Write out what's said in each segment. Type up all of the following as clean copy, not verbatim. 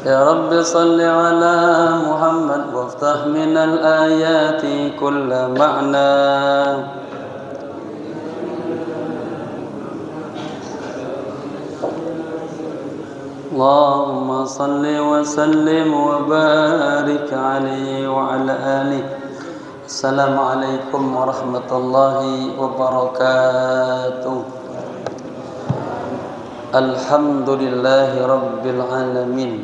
يا رب صل على محمد وافتح من الآيات كل معنى اللهم صل وسلم وبارك عليه وعلى آله. Assalamualaikum warahmatullahi wabarakatuh. Alhamdulillahi rabbil alamin.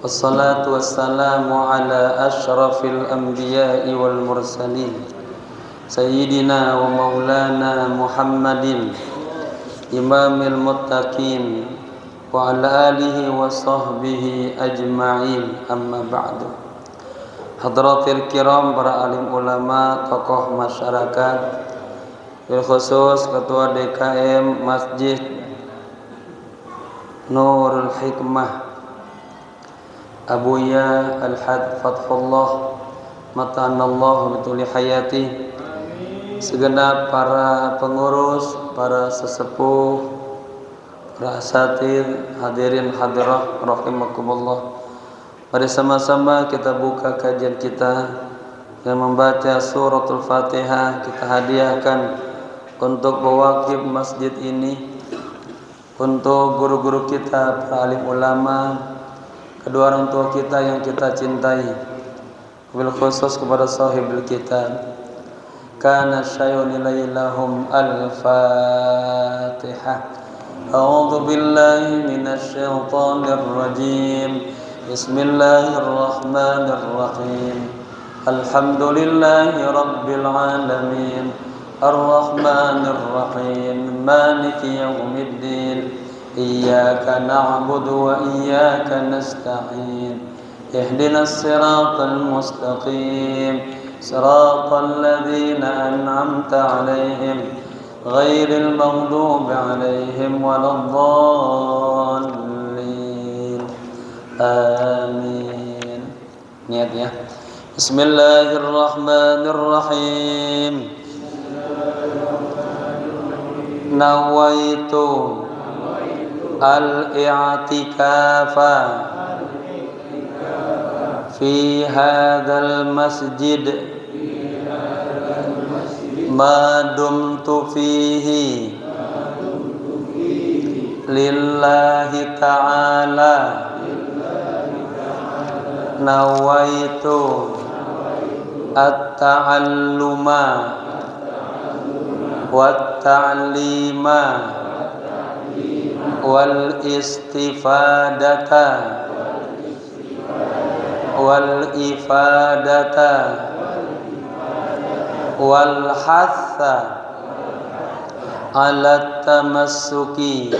Wassalatu wassalamu ala ashrafil anbiya'i wal mursalin Sayyidina wa maulana Muhammadin imamil muttaqin wa ala alihi wa sahbihi ajma'in, amma ba'du. Hadratil kiram, para alim ulama, tokoh masyarakat, bil khusus Ketua DKM Masjid Nurul Hikmah Abuya Al-Had Fathullah Matanallahu bituli hayati, segenap para pengurus, para sesepuh, para asatidz, hadirin hadirah rahimakumullah. Mari sama-sama kita buka kajian kita yang membaca suratul Fatihah. Kita hadiahkan untuk pewakif masjid ini, untuk guru-guru kita, para alim ulama, kedua orang tua kita yang kita cintai, bil khusus kepada sahibul kitab. Kana syai'un ilaihum al-Fatihah. A'udzu billahi minasy syaithanir rajim. Bismillahirrahmanirrahim. Alhamdulillahi rabbil alamin. Ar-Rahmanir Rahim. Maliki yaumiddin. Iyyaka na'budu wa iyyaka nasta'in. Ihdinas siratal mustaqim. Siratal ladzina an'amta 'alaihim ghairil maghdubi 'alaihim waladdallin. Amin. Niat ya. Bismillahirrahmanirrahim. Nawaitu al-i'tikafa fi hadzal masjid ma dumtu fihi lillahi ta'ala. Nawaitu at-ta'alluma wat-ta'lima wal istifadata wal ifadata wal hatha ala tamassuki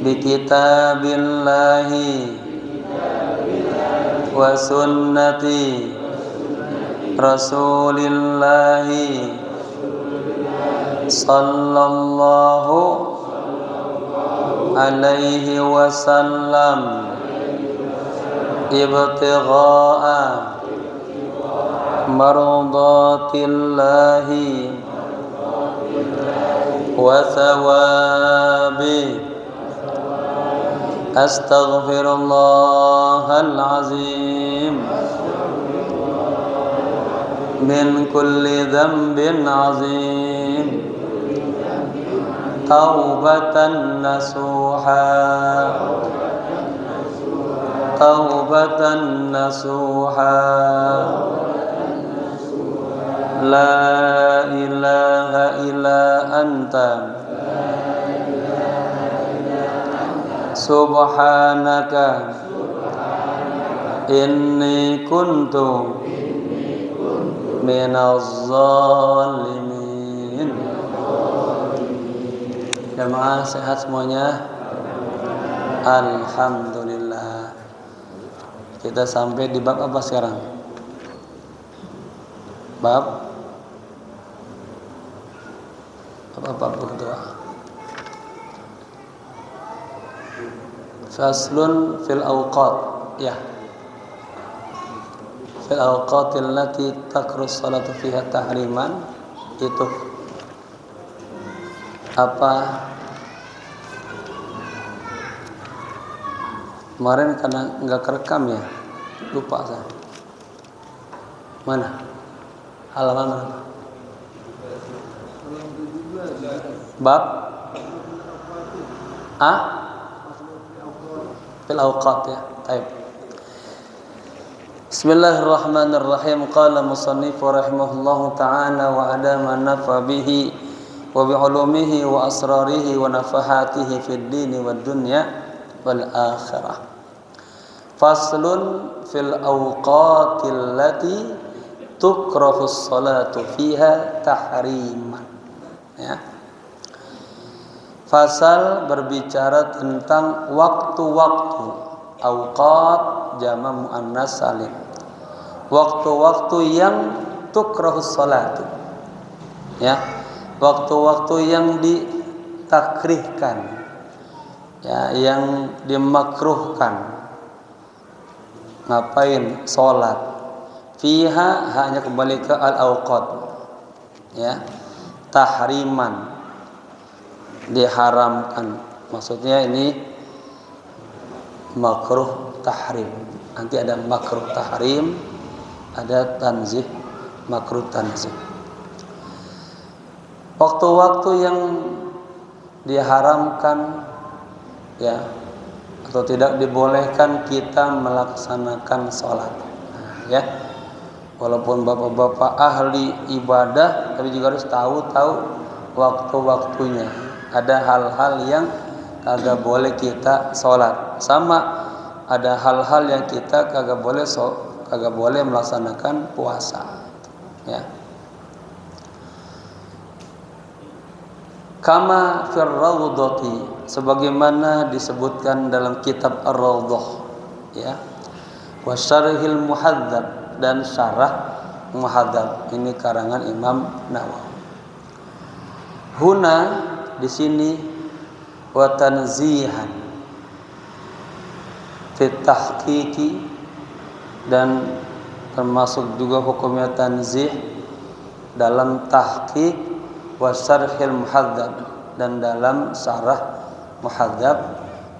bi kitabillahi wa sunnati rasulillahi sallallahu alaihi wasallam ibtigha'a mardatillahi wa thawabi. Astaghfirullahal azim min kulli dhanbin azim. Taubatan nasuha, taubatan nasuha. La ilaha illa anta subhanaka inni kuntu minaz zalimin. Jamaah sehat semuanya? Alhamdulillah. Kita sampai di bab apa sekarang? Bab apa kedua? Faslun fil awqat. Ya. Fil awqatil lati takrus salatu fiha tahriman. Itu apa Kemarin karena nggak kerekam ya, lupa saya. Mana? Halaman mana? Bab fil awqat ya. Baik. Bismillahirrahmanirrahim. Qala musannif rahimahullahu ta'ala wa adama nafa bihi wa bi ulumihi wa asrarihi wa nafahatihi fid dini wad dunya wal akhirah. Faslun fil awqatil lati tukrahu as-salatu fiha tahriman. Ya. Fasal berbicara tentang waktu-waktu. Awqat jama' muannas salim. Waktu-waktu yang tukrahus salatu. Ya. Waktu-waktu yang ditakrihkan. Ya, yang dimakruhkan. Ngapain? Salat. Fiha hanya kembali ke al-awqat. Ya. Tahriman, diharamkan. Maksudnya ini makruh tahrim. Nanti ada makruh tahrim, ada tanzih, makruh tanzih. Waktu-waktu yang diharamkan ya, atau tidak dibolehkan kita melaksanakan sholat. Nah, ya. Walaupun bapak-bapak ahli ibadah, tapi juga harus tahu waktu-waktunya. Ada hal-hal yang kagak boleh kita sholat. Sama ada hal-hal yang kita kagak boleh melaksanakan puasa. Ya. Kama fir rawdati, sebagaimana disebutkan dalam kitab Ar-Rawdah. Ya. Wa syarhil muhadzab, dan syarah muhadzab, ini karangan Imam Nawawi. Huna di sini wa tanzihan fi tahqiqi, dan termasuk juga hukumnya tanzih dalam tahqiq, wa syarhil muhadzab, dan dalam syarah muhadzab,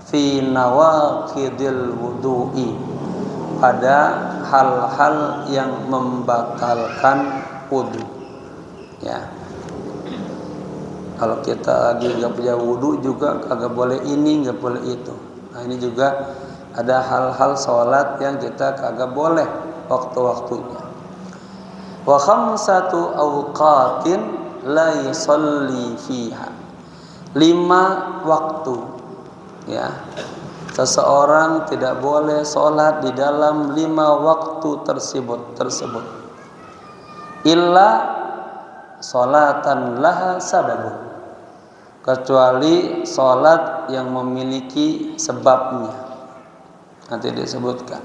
fi nawaqidil wudu'i, pada hal-hal yang membatalkan wudu. Ya. Kalau kita lagi nggak punya wudu juga kagak boleh ini, nggak boleh itu. Nah, ini juga ada hal-hal sholat yang kita kagak boleh waktu-waktunya. Wa khamsatu awqatin la yusalli fiha. 5 waktu. Ya. Seseorang tidak boleh sholat di dalam 5 waktu tersebut. Illa sholatan laha sababun, kecuali sholat yang memiliki sebabnya. Nanti disebutkan.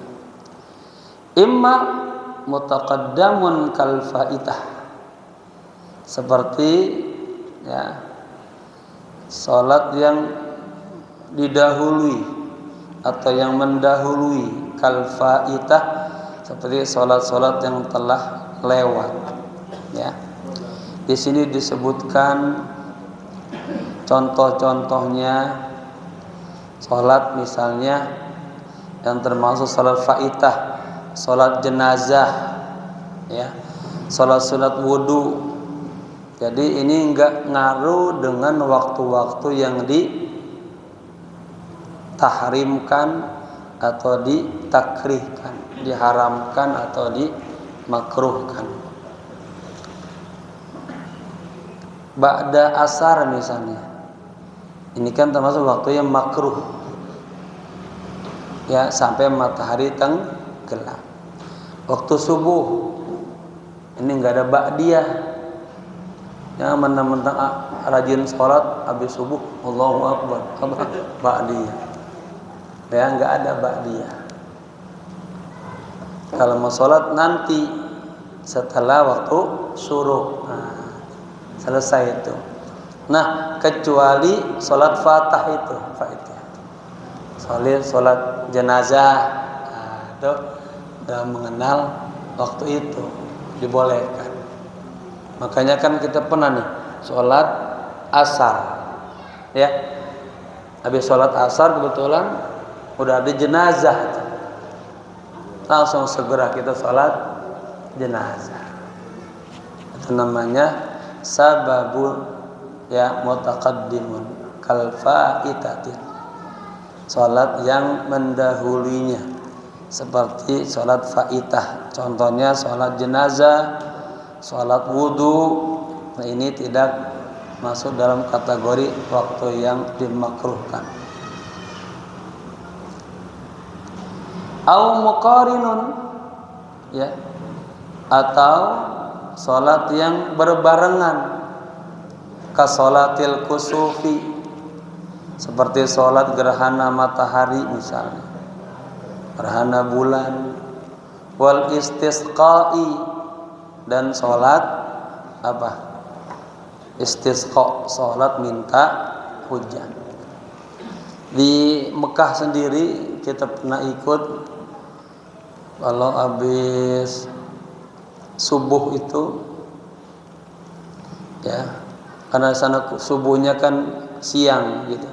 Imma mutaqaddamun kal faitah, seperti ya, sholat yang didahului atau yang mendahului, kal faitah, seperti sholat-sholat yang telah lewat. Ya. Di sini disebutkan contoh-contohnya sholat, misalnya yang termasuk sholat faitah, sholat jenazah, ya, sholat wudu. Jadi ini enggak ngaruh dengan waktu-waktu yang ditahrimkan atau ditakrihkan, diharamkan atau dimakruhkan. Ba'da asar misalnya, ini kan termasuk waktu yang makruh, ya, sampai matahari tenggelam. Waktu subuh ini enggak ada ba'diyah. Jangan mentang-mentang rajin sholat habis subuh Allahu Akbar, ba'diyah. Ya, enggak ada ba'diyah. Kalau mau sholat nanti setelah waktu syuruk. Nah, selesai itu. Nah, kecuali sholat fatah itu, sholat jenazah, nah, itu udah mengenal waktu itu dibolehkan. Makanya kan kita pernah nih sholat asar, ya. Habis sholat asar kebetulan udah ada jenazah, langsung segera kita sholat jenazah. Itu namanya sababul ya mutaqaddimun kal faitatin, sholat yang mendahulunya seperti sholat faitah. Contohnya sholat jenazah, sholat wudhu. Nah, ini tidak masuk dalam kategori waktu yang dimakruhkan. Au muqarinun, ya, atau sholat yang berbarengan, ka sholatil kusufi, seperti sholat gerhana matahari misalnya, gerhana bulan, wal istisqai, dan sholat apa? Istisqa, sholat minta hujan. Di Mekah sendiri kita pernah ikut, kalau habis subuh itu, ya, karena sana subuhnya kan siang gitu.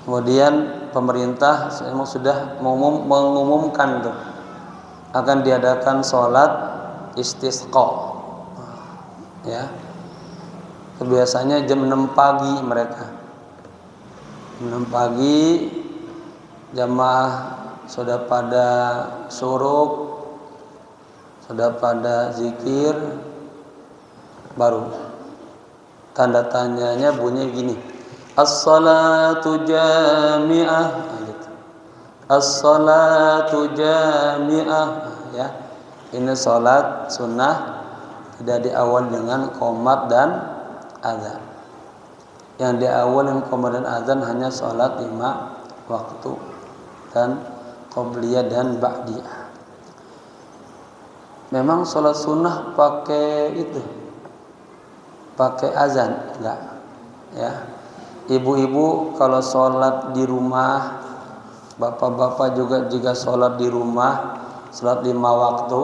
Kemudian pemerintah memang sudah mengumumkan tuh akan diadakan sholat istisqa. Ya, biasanya jam 6 pagi mereka. Jam 6 pagi jamaah sudah pada syuruk, sudah pada zikir, baru tanda tanyanya bunyi gini, as-salatu jami'ah, gitu. As-salatu jami'ah, ya. Ini salat sunnah, tidak diawali dengan qomat dan azan. Yang diawali dengan qomat dan azan hanya salat 5 waktu dan qobliyah dan ba'diyah. Memang salat sunnah pakai itu, pakai azan enggak, ya. Ibu-ibu kalau sholat di rumah, bapak-bapak juga jika sholat di rumah, sholat 5 waktu,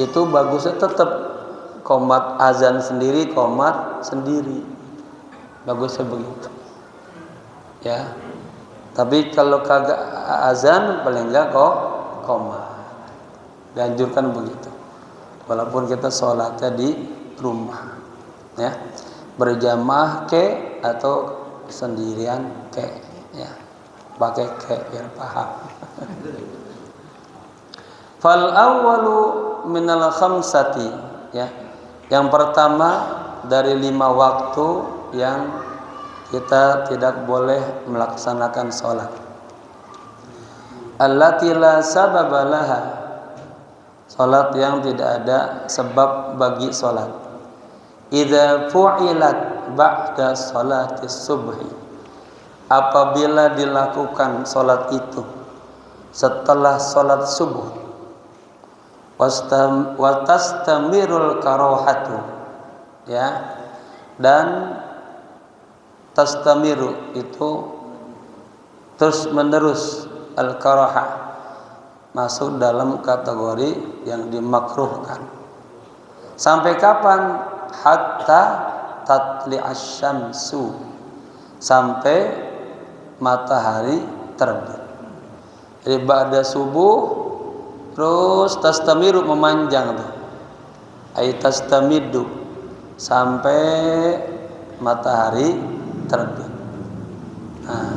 itu bagusnya tetap qomat azan sendiri, qomat sendiri, bagusnya begitu, ya. Tapi kalau kagak azan, paling enggak kok qomat, dianjurkan begitu, walaupun kita sholatnya di rumah, ya, berjamaah ke atau sendirian ke, ya, pakai ke biar paham. Fal awwalu minal khamsati, ya, yang pertama dari 5 waktu yang kita tidak boleh melaksanakan sholat, allati la sababa laha, sholat yang tidak ada sebab bagi sholat. Idza fu'ilat ba'da sholatis subhi, apabila dilakukan sholat itu setelah sholat subuh, wastamirul karohatu, ya, dan tastamiru itu terus menerus, al karoha masuk dalam kategori yang dimakruhkan. Sampai kapan? Hatta tatli'asy syamsu, sampai matahari terbit. Jadi ba'da subuh terus tastamiru, memanjang tuh, ay tastamidu, sampai matahari terbit. Nah,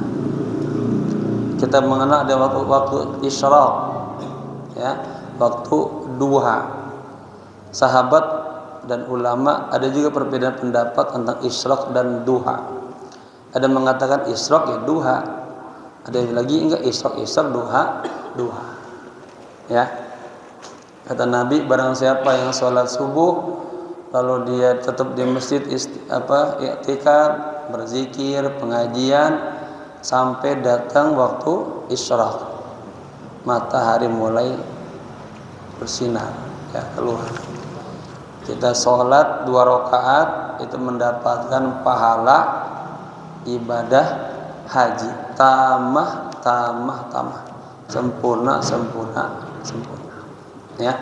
kita mengenal ada waktu isyraq, ya, waktu duha. Sahabat dan ulama ada juga perbedaan pendapat tentang isyraq dan duha. Ada mengatakan isyraq ya duha, ada yang lagi enggak isyraq duha. Ya, kata Nabi, barang siapa yang sholat subuh lalu dia tetap di masjid i'tikaf, berzikir, pengajian sampai datang waktu isyraq, matahari mulai bersinar, ya, keluar. Kita sholat 2 rakaat itu mendapatkan pahala ibadah haji, tamah, sempurna, ya.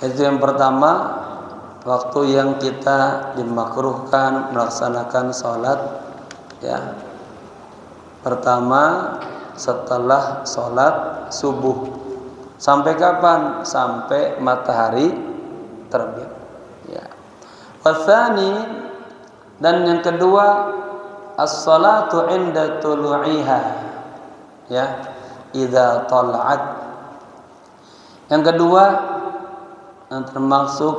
Itu yang pertama, waktu yang kita dimakruhkan melaksanakan sholat, ya, Pertama setelah sholat subuh. Sampai kapan? Sampai matahari terbit. Ya. Watsani, dan yang kedua as-salatu 'inda tulu'iha. Ya, idza tala'at. Yang kedua yang termasuk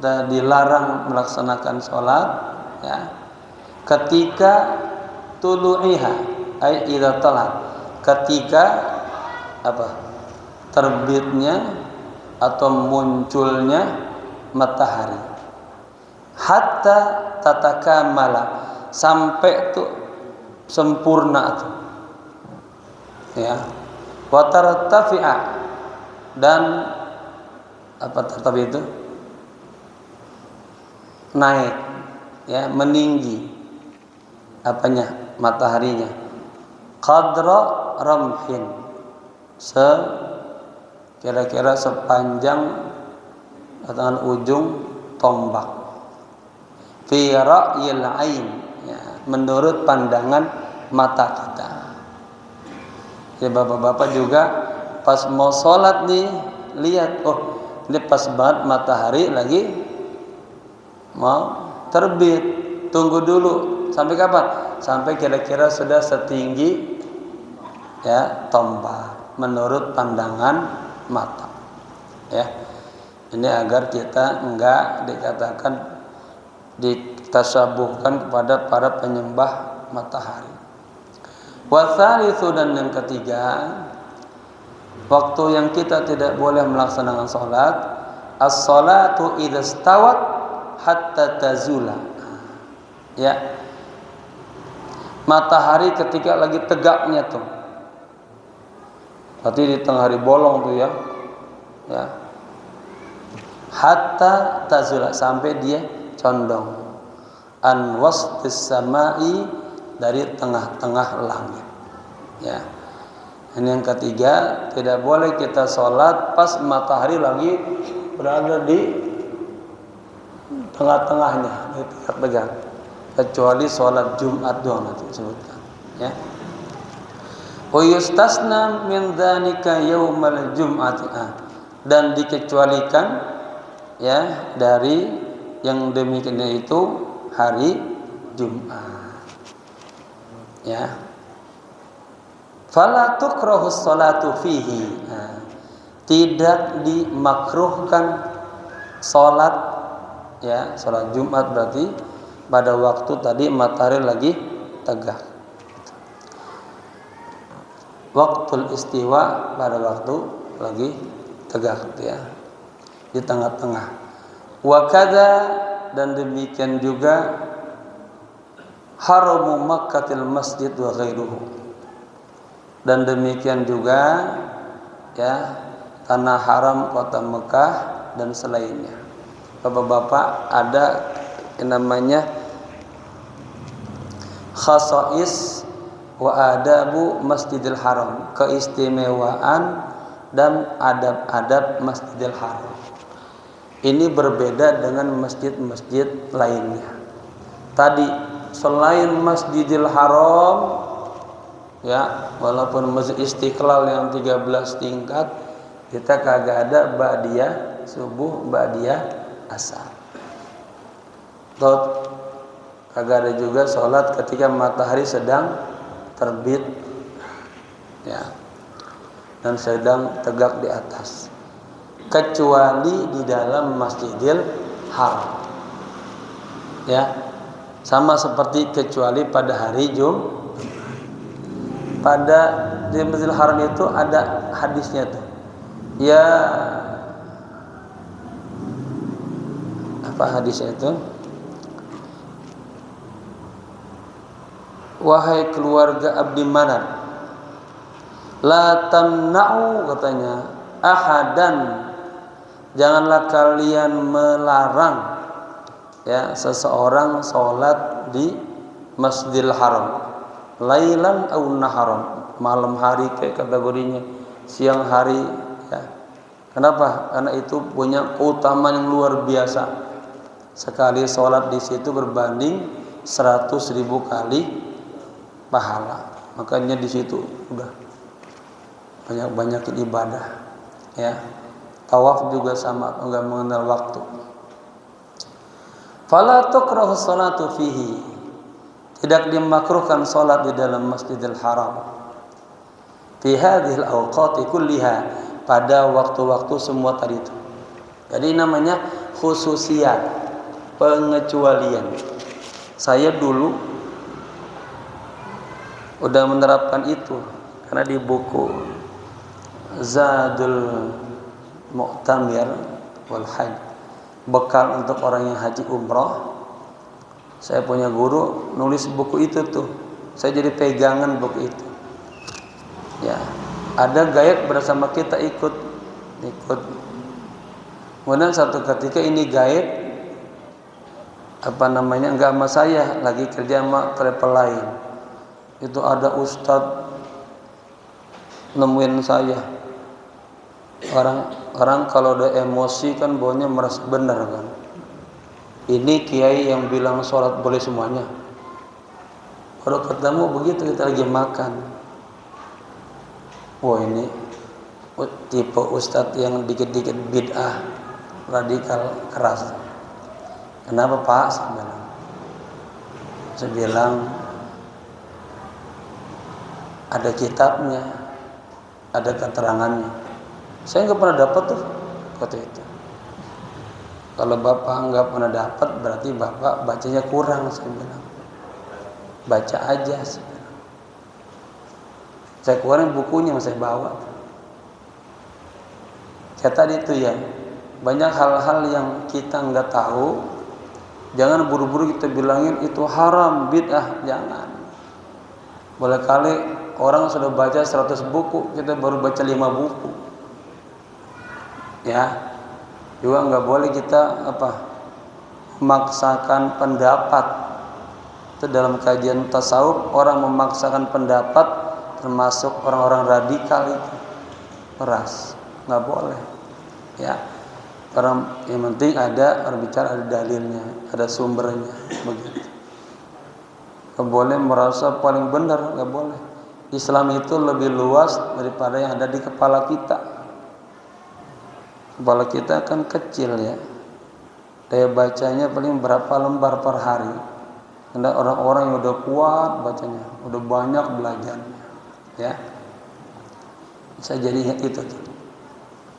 dilarang melaksanakan sholat, ya, ketika tulu'iha, ay idza tala'at, ketika terbitnya atau munculnya matahari, hatta tatakamala, sampai itu sempurna itu, ya, wa tartafi'a, dan tertabi itu naik, ya, meninggi apanya, mataharinya, qadra ramhin, kira-kira sepanjang dengan ujung tombak, fi ra'yil ain, ya, menurut pandangan mata kita. Ya, bapak-bapak juga pas mau sholat nih, lihat, oh ini pas banget matahari lagi mau terbit. Tunggu dulu sampai kapan? Sampai kira-kira sudah setinggi, ya, tombak menurut pandangan mata, ya. Ini agar kita enggak dikatakan ditasabuhkan kepada para penyembah matahari. Watsalitsu, dan yang ketiga, waktu yang kita tidak boleh melaksanakan sholat, as-salatu idza stawat hatta tazula. Ya, matahari ketika lagi tegaknya tuh, berarti di tengah hari bolong tuh, ya, ya, hatta tazula, sampai dia condong, an wastis samai, dari tengah-tengah langit, ya. Ini yang ketiga, tidak boleh kita sholat pas matahari lagi berada di tengah-tengahnya, di tegak-tegak, kecuali sholat Jumat doang nanti disebutkan, ya. Wa yustasna min dzalika yaumal jum'ati, dan dikecualikan, ya, dari yang demikian itu hari Jumat, ya. Fala tukrahus salatu fihi, tidak dimakruhkan salat, ya, salat Jumat berarti pada waktu tadi matahari lagi tegak. Waktul istiwa, pada waktu lagi tegak, ya, di tengah-tengah. Wa kadza, dan demikian juga haramu Makkatil masjid wa ghairuhu, dan demikian juga, ya, tanah haram kota Mekah dan selainnya. Bapak-bapak, ada yang namanya khasais wa adabu Masjidil Haram, keistimewaan dan adab-adab Masjidil Haram. Ini berbeda dengan masjid-masjid lainnya. Tadi selain Masjidil Haram, ya, walaupun Masjid Istiqlal yang 13 tingkat, kita kagak ada ba'diyah subuh, ba'diyah asar. Kagak ada juga sholat ketika matahari sedang terbit, ya, dan sedang tegak di atas, kecuali di dalam Masjidil Haram, ya, sama seperti kecuali pada hari Jumat. Pada di Masjidil Haram itu ada hadisnya tuh, ya, apa hadisnya itu? Wahai keluarga Abdi Manaf, la tamna'u, katanya, ahadan, janganlah kalian melarang, ya, seseorang sholat di Masjidil Haram, lailan au naharon, malam hari kayak kategorinya, siang hari, ya. Kenapa? Karena itu punya keutamaan yang luar biasa. Sekali sholat di situ berbanding 100.000 kali pahala. makanya di situ udah banyak-banyakin ibadah, ya. Tawaf juga sama, enggak mengenal waktu. Fala tukrahu salatu fihi, tidak dimakruhkan salat di dalam Masjidil Haram. Fi hadhil awqati kulliha, pada waktu-waktu semua tadi itu. Jadi namanya khususiyat, pengecualian. Saya dulu udah menerapkan itu karena di buku Zadul Mu'tamir wal Hajj, bekal untuk orang yang haji umrah. Saya punya guru nulis buku itu tuh. Saya jadi pegangan buku itu. Ya, ada gaib bersama kita ikut. Kemudian satu ketika ini gaib enggak sama saya, lagi kerja sama travel lain. Itu ada ustadz nemuin saya. Orang kalau udah emosi kan baunya merasa benar kan. Ini kiai yang bilang sholat boleh semuanya. Kalau ketemu begitu kita lagi makan. Wah, ini tipe ustadz yang dikit-dikit bid'ah, radikal, keras. Kenapa Pak? Saya bilang ada kitabnya, ada keterangannya. Saya nggak pernah dapat tuh kata itu. Kalau bapak nggak pernah dapat, berarti bapak bacanya kurang. Saya bilang, baca aja. Saya keluarin bukunya, saya bawa. Kayak tadi itu ya, banyak hal-hal yang kita nggak tahu. Jangan buru-buru kita bilangin itu haram, bid'ah, jangan. Boleh kali orang sudah baca 100 buku, kita baru baca 5 buku. Ya, juga nggak boleh kita memaksakan pendapat. Itu dalam kajian tasawuf, orang memaksakan pendapat termasuk orang-orang radikal itu keras, nggak boleh. Ya, orang yang penting ada orang bicara, ada dalilnya, ada sumbernya, begitu. Nggak boleh merasa paling benar, nggak boleh. Islam itu lebih luas daripada yang ada di kepala kita. Kepala kita kan kecil ya, daya bacanya paling berapa lembar per hari. Ada orang-orang yang udah kuat bacanya, udah banyak belajarnya, ya. Saya jadi ingat itu tuh.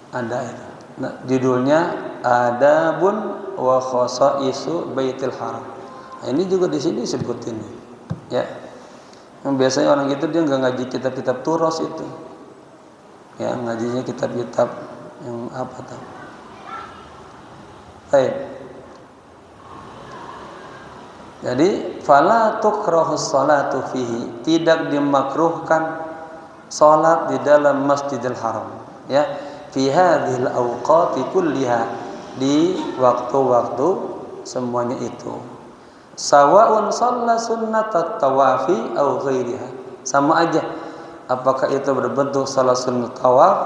Ada itu. Nah, judulnya Adabun wa Khosaisu Baitil Haram. Nah, ini juga di sini disebutin, ya. Yang biasanya orang gitu dia nggak ngaji kitab-kitab turos itu, ya, ngajinya kitab-kitab yang apa tuh? Baik. Jadi fala tukrahus salatu fihi, tidak dimakruhkan salat di dalam Masjidil Haram, ya, fi hadhil awqati kulliha, di waktu-waktu semuanya itu. Sawa'un shalla sunnatat tawafi aw ghairiha, sama aja apakah itu berbentuk salat sunnat tawaf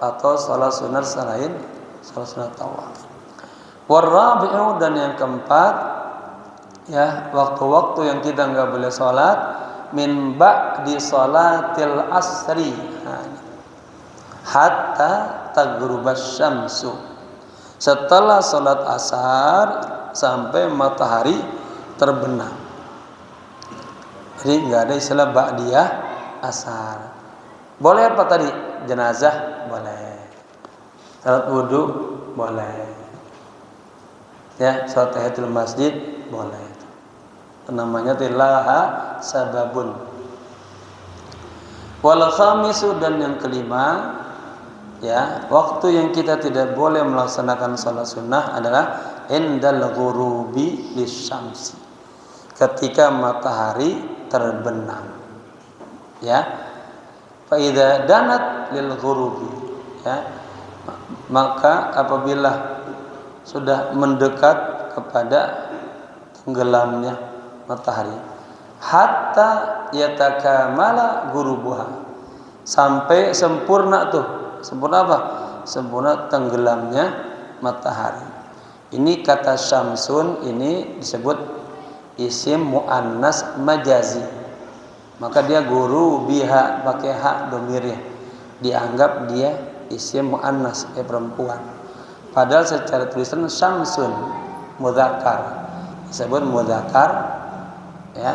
atau salat sunat selain salat sunat tawaf. Warabi'u, dan yang keempat, ya, waktu-waktu yang kita nggak boleh salat min ba'di salatil asri hatta taghrubas syamsu, setelah salat asar sampai matahari terbenam. Jadi nggak ada istilah ba'diyah asar. Boleh apa tadi? Jenazah boleh, salat wudu boleh, ya, salat tahiyatul masjid boleh. Itu namanya tilaha sababun. Wal khamisu, dan yang kelima, ya, waktu yang kita tidak boleh melaksanakan salat sunnah adalah indal ghurubi lisyamsi, ketika matahari terbenam, ya. Fa idza danat lil ghurubi, ya, maka apabila sudah mendekat kepada tenggelamnya matahari, hatta yatakamala ghurubuha, sampai sempurna tuh. Sempurna apa? Sempurna tenggelamnya matahari. Ini kata syamsun ini disebut isim muannas majazi. maka dia guru biha pakai hak domirnya, dianggap dia isim muannas perempuan. Padahal secara tulisan syamsun mudzakkar, disebut mudzakkar ya,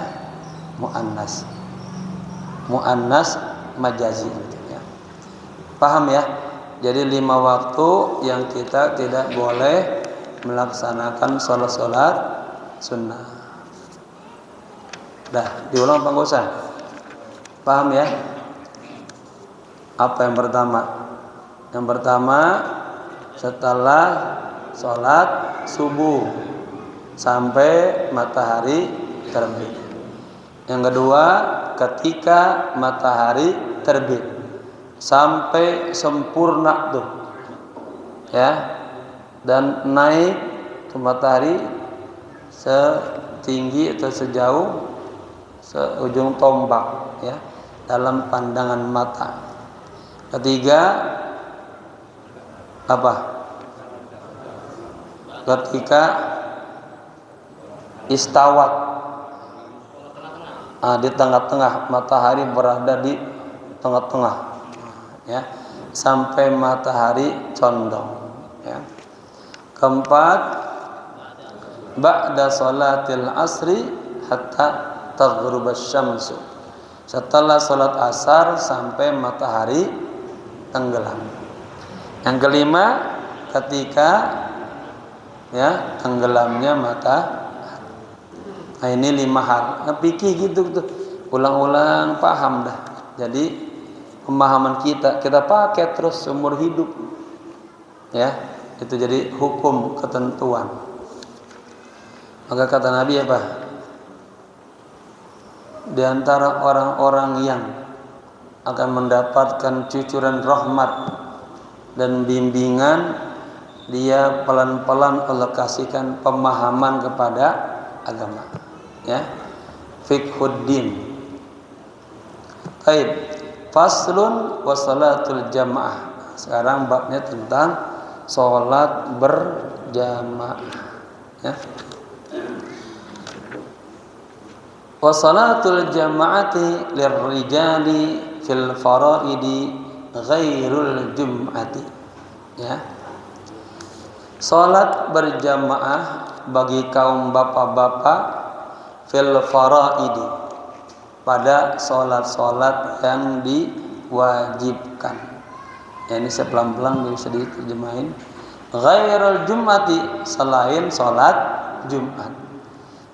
muannas majazi gitu ya. Paham ya? Jadi 5 waktu yang kita tidak boleh melaksanakan sholat sunnah. Dah, diulang apa enggak usah? Paham ya? Apa yang pertama? Yang pertama, setelah sholat subuh sampai matahari terbit. Yang kedua, ketika matahari terbit sampai sempurna tuh, ya, dan naik ke matahari setinggi atau sejauh seujung tombak, ya, dalam pandangan mata. Ketiga, apa? Ketika istawat, di tengah-tengah, matahari berada di tengah-tengah, ya, sampai matahari condong, ya. Keempat, ba'da sholatil asri hatta taghrubasy syamsu, setelah sholat asar sampai matahari tenggelam. Yang kelima, ketika ya tenggelamnya matahari. Nah, ini 5 hal. Pikir gitu tuh, ulang-ulang paham dah. Jadi pemahaman kita pakai terus seumur hidup, ya. Itu jadi hukum ketentuan. Maka kata Nabi apa? Di antara orang-orang yang akan mendapatkan cucuran rahmat dan bimbingan, dia pelan-pelan alokasikan pemahaman kepada agama, ya, fiqhuddin. Baik, faslun wa salatul jamaah. Sekarang babnya tentang salat berjamaah, ya. Wa salatul jamaati lirrijali fil faraidi ghairul jum'ati, ya. Salat berjamaah bagi kaum bapak-bapak fil faraidi, pada salat-salat yang diwajibkan. Ya, ini sepelan-pelan bisa diterjemahin. Ghairul jum'ati, selain salat Jumat.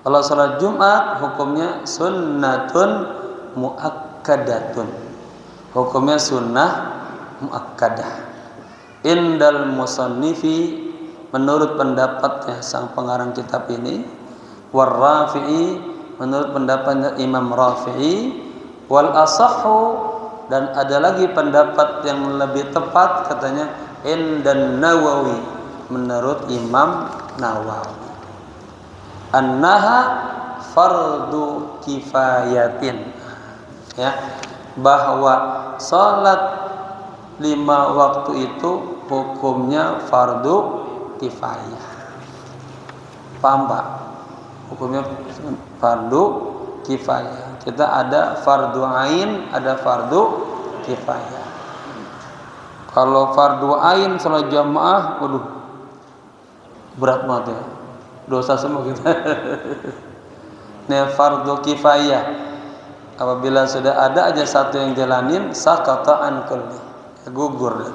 Kalau salat Jumat hukumnya sunnatun muakkadatun. Hukumnya sunnah muakkadah. Indal musannifi, menurut pendapatnya sang pengarang kitab ini, war Rafi'i, menurut pendapatnya Imam Rafi'i, wal asahhu, dan ada lagi pendapat yang lebih tepat, katanya indan Nawawi, menurut Imam Nawawi, annaha fardu kifayatin, ya, bahwa salat 5 waktu itu hukumnya fardu kifayah. Paham Pak? Hukumnya fardu kifayah. Kita ada fardu ain, ada fardu kifayah. Kalau fardu ain salat jamaah, waduh, berat banget ya. Dosa semua kita. Nah, fardu kifayah, apabila sudah ada aja satu yang jalanin, sakata an kulli, gugur.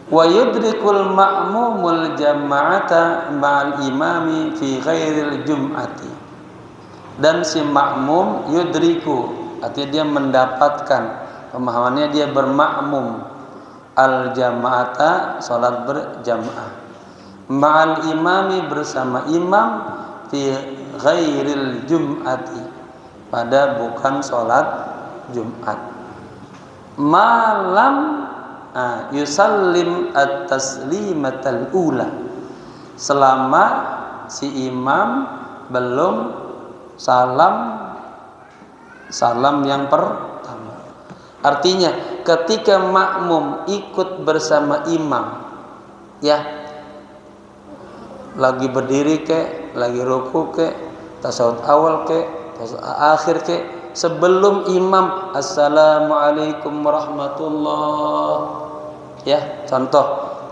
Wa yudrikul ma'mumul jama'ata ma'al imami fi ghairil jum'ati, dan si makmum yudriku, artinya dia mendapatkan, pemahamannya dia bermakmum, al jama'ata, salat berjamaah, ma'al imami, bersama imam, fi ghairil jum'ati, pada bukan salat Jumat, malam yusallim at-taslimatal ula, selama si imam belum salam yang pertama. Artinya ketika makmum ikut bersama imam, ya, lagi berdiri ke, lagi ruku ke, tasawuf awal ke, akhir ke sebelum imam assalamualaikum warahmatullah. Ya, contoh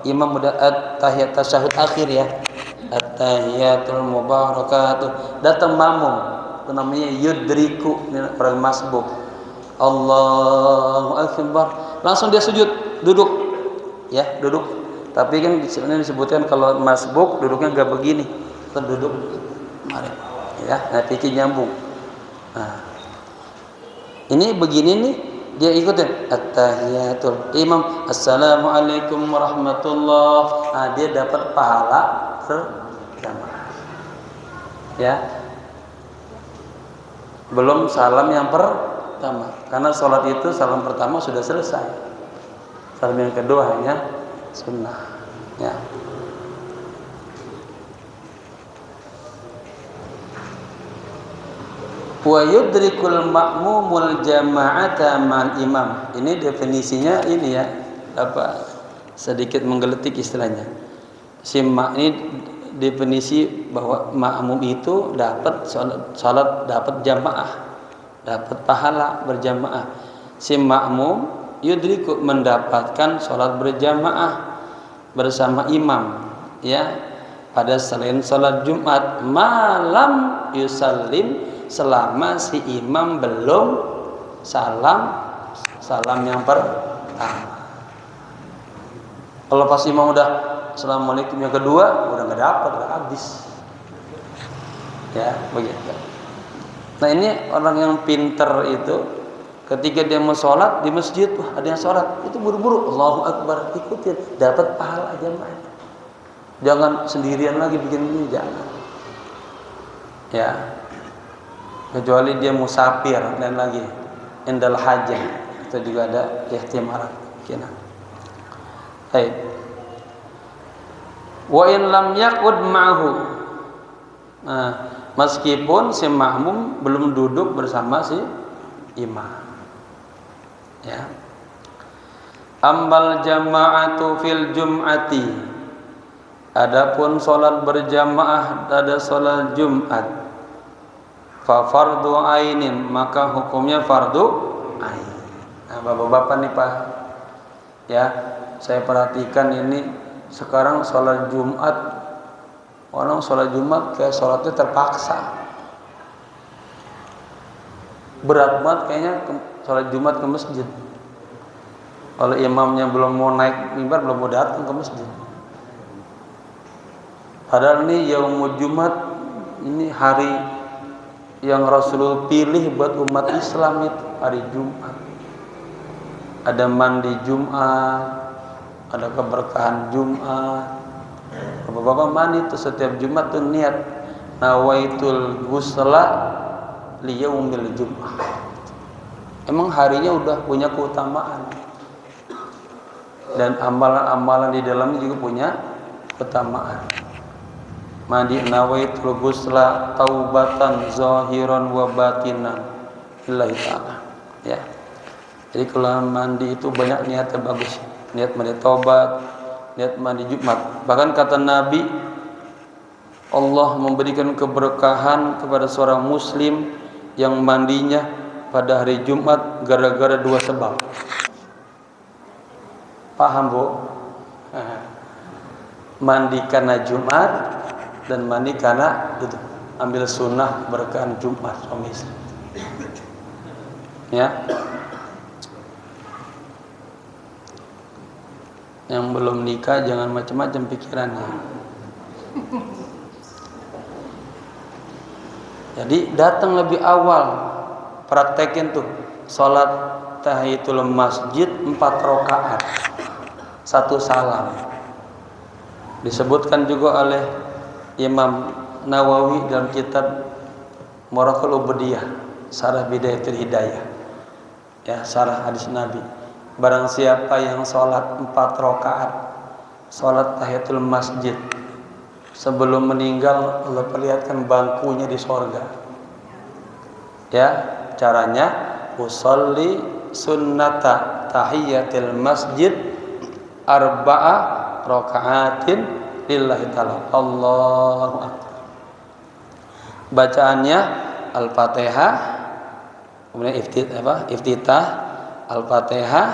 imam udah at-tahiyat tasyahud akhir ya. At-tahiyatul mubarakatuh. Datang makmum, itu namanya yudriku, orang masbuk. Allahu akbar. Langsung dia sujud, duduk. Ya, duduk. Tapi kan sebenarnya disebutkan kalau masbuk duduknya enggak begini. Duduk. Mari. Ya, nanti nyambung. Nah. Ini begini nih, dia ikutin at-tahiyatul imam assalamualaikum warahmatullah. Nah, dia dapat pahala berjamaah. Ya. Belum salam yang pertama. Karena sholat itu salam pertama sudah selesai. Salam yang kedua hanya sunnah. Ya. Wa yudrikul ma'mumul jama'ata ma'al imam. Ini definisinya ini ya, apa sedikit menggelitik istilahnya. Ini definisi bahwa makmum itu dapat salat dapat jamaah, dapat pahala berjamaah. Si makmum yudriku mendapatkan salat berjamaah bersama imam ya pada selain salat Jumat malam yusallim, selama si imam belum salam yang pertama. Kalau pas imam udah assalamualaikum yang kedua udah nggak dapat, udah habis. Ya begitu. Nah ini orang yang pinter itu ketika dia mau sholat di masjid, wah ada yang sholat, itu buru-buru Allahu Akbar, ikutin, dapat pahala jamaah. Jangan sendirian lagi bikin ini, jangan. Ya. Kecuali dia musafir dan lagi indal hajah, itu juga ada ihtimalat kena. Baik. Wa in lam yaqud ma'hu. Nah, meskipun si makmum belum duduk bersama si imam. Ya. Ambal jama'atu fil jum'ati. Adapun salat berjamaah pada salat Jumat, fa fardu ainin, maka hukumnya fardu ain. Nah, bapak-bapak nih Pak, ya saya perhatikan ini sekarang sholat Jumat, orang sholat Jumat kayak sholatnya terpaksa, berat banget kayaknya sholat Jumat ke masjid. Kalau imamnya belum mau naik mimbar, belum mau datang ke masjid. Padahal ini yaumul Jumat, ini hari yang Rasulullah pilih buat umat Islam itu hari Jumat. Ada mandi Jumat, ada keberkahan Jumat. Bapak-bapak mandi itu setiap Jumat tuh niat nawaitul ghusla liyaumil Jum'ah. Emang harinya udah punya keutamaan. Dan amalan-amalan di dalamnya juga punya keutamaan. Mandi nawaitul ghusla taubatan zahiran wa batinan lillahi ta'ala. Ya. Jadi kalau mandi itu banyak niatnya bagus. Niat mandi taubat, niat mandi Jumat. Bahkan kata Nabi, Allah memberikan keberkahan kepada seorang muslim yang mandinya pada hari Jumat gara-gara dua sebab. Paham, Bu? Mandi karena Jumat dan mandi karena itu ambil sunnah berkahan Jumat suami istri. Ya. Yang belum nikah jangan macam-macam pikirannya. Jadi datang lebih awal, praktekin tuh salat tahiyatul masjid 4 rakaat, 1 salam. Disebutkan juga oleh Imam Nawawi dalam kitab Muraqul Ubudiyah, Syarah Bidayatul Hidayah. Ya, syarah hadis Nabi. Barang siapa yang sholat 4 rakaat, sholat tahiyatul masjid, sebelum meninggal Allah perlihatkan bangkunya di sorga. Ya, caranya usolli sunnata tahiyatil masjid 4 rakaatin lillahi ta'ala. Allahu akbar. Bacaannya Al-Fatihah, kemudian iftitah, Al-Fatihah,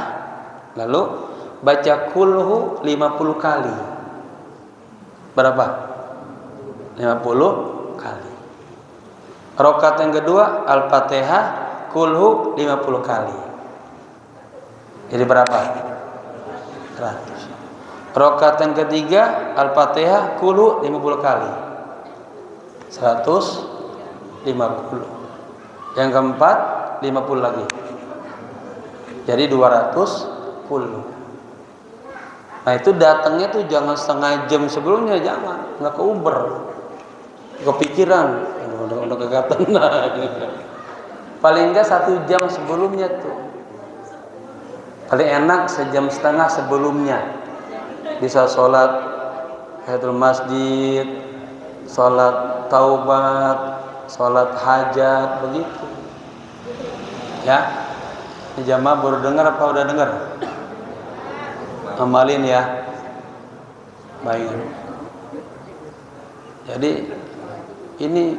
lalu baca kulhu 50 kali. Berapa? 50 kali. Rakaat yang kedua Al-Fatihah, kulhu 50 kali. Jadi berapa? 100. Rakaat yang ketiga Al-Fatihah, kulhu 50 kali. 150. Yang keempat 50 lagi. Jadi 200 kulhu. Nah itu datangnya tuh jangan setengah jam sebelumnya, jangan, nggak keuber, kepikiran, udah kegatan. Paling enggak 1 jam sebelumnya tuh, paling enak sejam setengah sebelumnya. Bisa sholat tahiyatul masjid, sholat taubat, sholat hajat, begitu. Ya, ini jamaah baru dengar apa udah dengar? Amalin ya. Baik. Jadi ini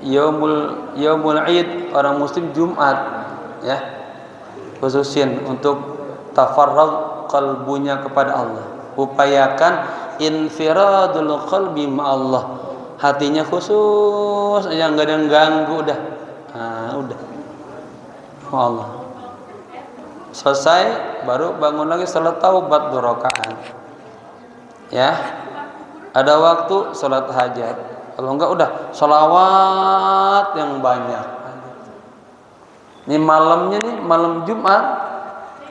yaumul Id orang muslim Jumat ya. Khususin untuk tafarrag qalbunya kepada Allah. Upayakan infiradul qalbi ma Allah. Hatinya khusus, yang enggak ada yang ganggu udah. Udah. Allah. Selesai baru bangun lagi salat taubat 2 rakaat. Ya. Ada waktu salat hajat. Kalau enggak udah sholawat yang banyak. Ini malamnya nih, malam Jumat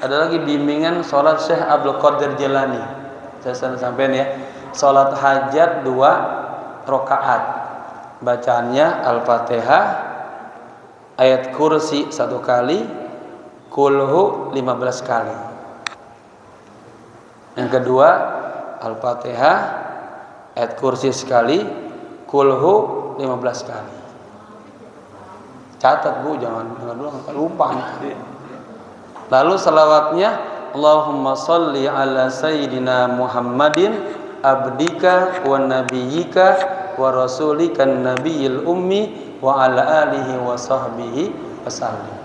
ada lagi bimbingan salat Syekh Abdul Qadir Jilani. Saya sampaikan ya. Salat hajat 2 rakaat. Bacaannya Al-Fatihah, ayat kursi 1 kali, kulhu 15 kali. Yang kedua Al-Fatihah, ayat kursi sekali, kulhu 15 kali. Catat Bu, jangan lupa. Lalu salawatnya Allahumma sholli ala sayyidina Muhammadin abdika wa nabiyyika wa rasulika nabiyil ummi wa ala alihi wa sahbihi wasallim.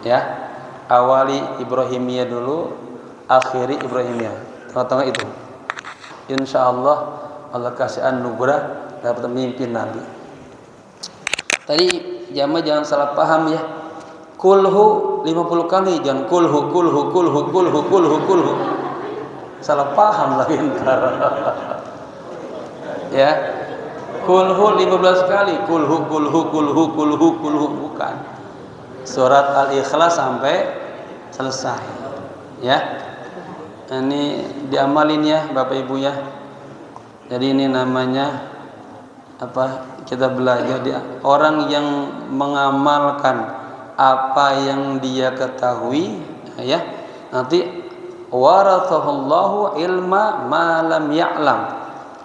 Ya, awali Ibrahimiyah dulu, akhiri Ibrahimiyah. Tengah-tengah itu. Insyaallah Allah kasih anugerah dapat memimpin Nabi. Tadi jamaah jangan salah paham ya. Kulhu 50 kali, jangan kulhu. Salah paham lagi ntar. Ya. Kulhu 15 kali, kulhu bukan. Surat Al-Ikhlas sampai selesai. Ya. Ini diamalin ya Bapak Ibu ya. Jadi ini namanya apa? Kita belajar orang yang mengamalkan apa yang dia ketahui ya, nanti warathahullahu ilma ma lam ya'lam.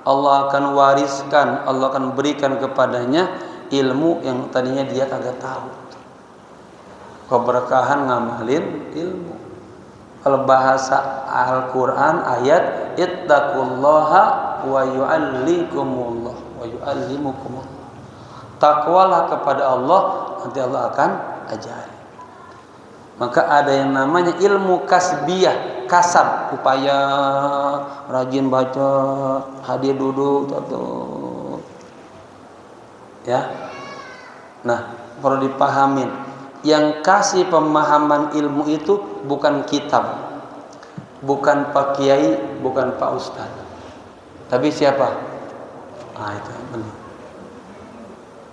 Allah akan wariskan, Allah akan berikan kepadanya ilmu yang tadinya dia kagak tahu. Keberkahan ngamalin ilmu. Kalau bahasa Al-Qur'an ayat ittaqullaha wa yu'allikumullah wa yu'allimukumullah. Takwalah kepada Allah, nanti Allah akan ajari. Maka ada yang namanya ilmu kasbiyah, kasab, upaya rajin baca, hadir duduk, tuh. Ya. Nah, perlu dipahamin. Yang kasih pemahaman ilmu itu bukan kitab, bukan Pak Kiai, bukan Pak Ustaz. Tapi siapa? Itu benar.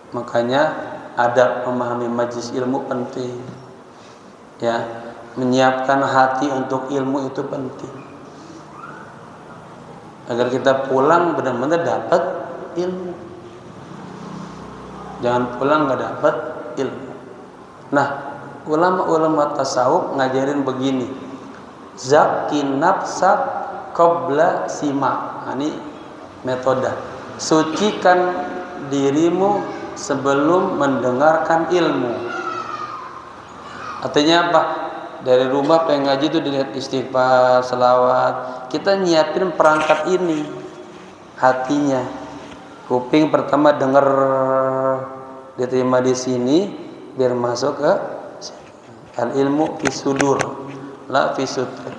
Makanya ada memahami majlis ilmu penting. Ya, menyiapkan hati untuk ilmu itu penting. Agar kita pulang benar-benar dapat ilmu. Jangan pulang nggak dapat ilmu. Nah, ulama-ulama tasawuf ngajarin begini. Zakin nafsak qabla sima. Ini metode. Sucikan dirimu sebelum mendengarkan ilmu. Artinya apa? Dari rumah pengen ngaji itu dilihat istighfar, selawat. Kita nyiapin perangkat ini, hatinya. Kuping pertama denger diterima di sini biar masuk ke al ilmu fi sudur la fi sudur.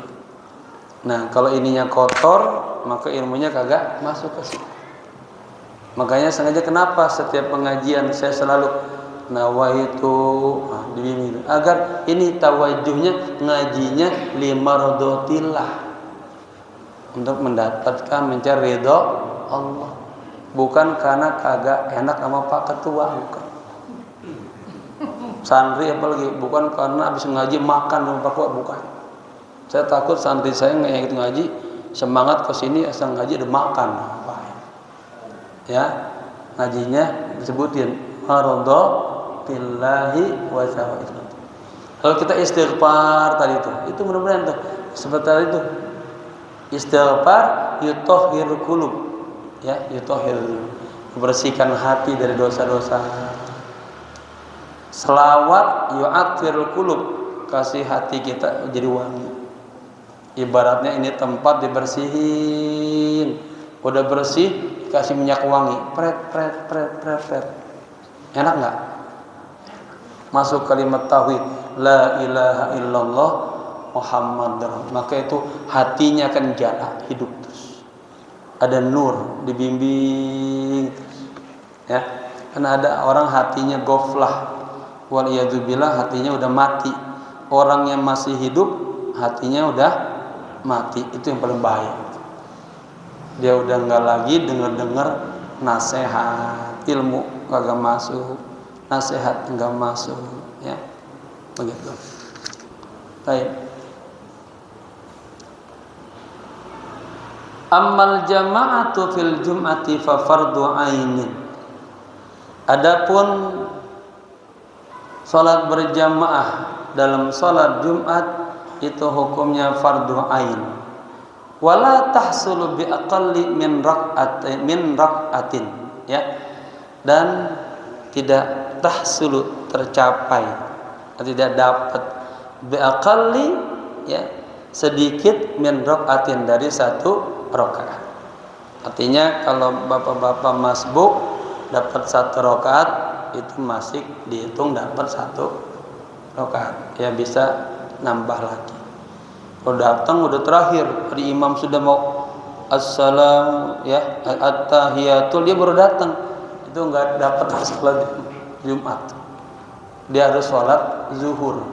Nah kalau ininya kotor maka ilmunya kagak masuk ke situ. Makanya sengaja kenapa setiap pengajian saya selalu nawaitu dibimbing agar ini tawajuhnya ngajinya limardotillah, untuk mendapatkan mencari ridho Allah, bukan karena kagak enak sama Pak Ketua, bukan. Santri apalagi bukan karena habis ngaji makan sama Pak Ketua, bukan. Saya takut santri saya nggak ikut ngaji, semangat ke sini asal ngaji ada makan, apa ya? Ngajinya disebutin maradhatillahi wa tawaitu. Kalau kita istighfar tadi itu mudah-mudahan tuh seperti itu. Istighfar yutahhirul qulub, ya, yutahhir, membersihkan hati dari dosa-dosa. Selawat yu'atthirul qulub, kasih hati kita jadi wangi. Ibaratnya ini tempat dibersihin, udah bersih kasih minyak wangi, pret. Enak nggak? Masuk kalimat tauhid, la ilaha illallah Muhammad, maka itu hatinya akan jala hidup terus. Ada nur, dibimbing, ya. Karena ada orang hatinya goflah, waliyadzubillah, hatinya udah mati. Orang yang masih hidup hatinya udah mati, itu yang paling bahaya. Dia udah nggak lagi dengar nasihat, ilmu kagak masuk, nasihat nggak masuk, ya begitu. Baik. Ammal jama'atu fil jum'ati fa fardu ainin. Adapun salat berjamaah dalam salat Jumat itu hukumnya fardu ain. Wala tahsulu bi aqalli min rak'atin, ya. Dan tidak tahsulu tercapai, tidak dapat bi aqalli, ya, sedikit min rak'atin dari satu rakaat. Artinya kalau bapak-bapak masbuk dapat satu rakaat itu masih dihitung dapat satu rakaat, ya bisa nambah lagi. Kalau datang udah terakhir, hari imam sudah mau assalam, ya, at-tahiyatul, dia baru datang, itu nggak dapat salat Jumat. Dia harus sholat zuhur,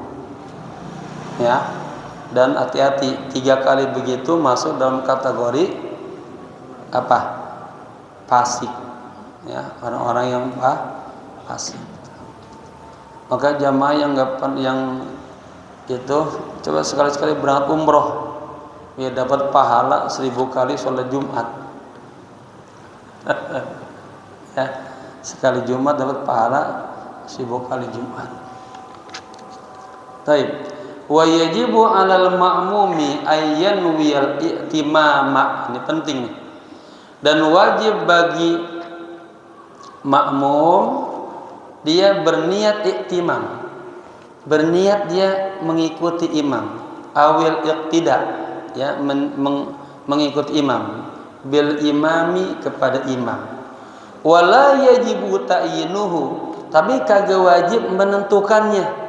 ya. Dan hati-hati, 3 kali begitu masuk dalam kategori apa? Fasik, ya, orang-orang yang fasik. Maka jamaah yang itu coba sekali-sekali berangkat umroh, ya, dapat pahala 1000 kali sholat Jumat. Ya, sekali Jumat dapat pahala 1000 kali Jumat. Baik. Wa yajibu 'alal ma'mumi ayyan wiyal i'timama. Ini penting nih. Dan wajib bagi makmum dia berniat i'timam. Berniat dia mengikuti imam. Awil iqtida, ya, mengikuti imam. Bil imami, kepada imam. Wala yajibu ta'yinuhu, tapi kagak wajib menentukannya.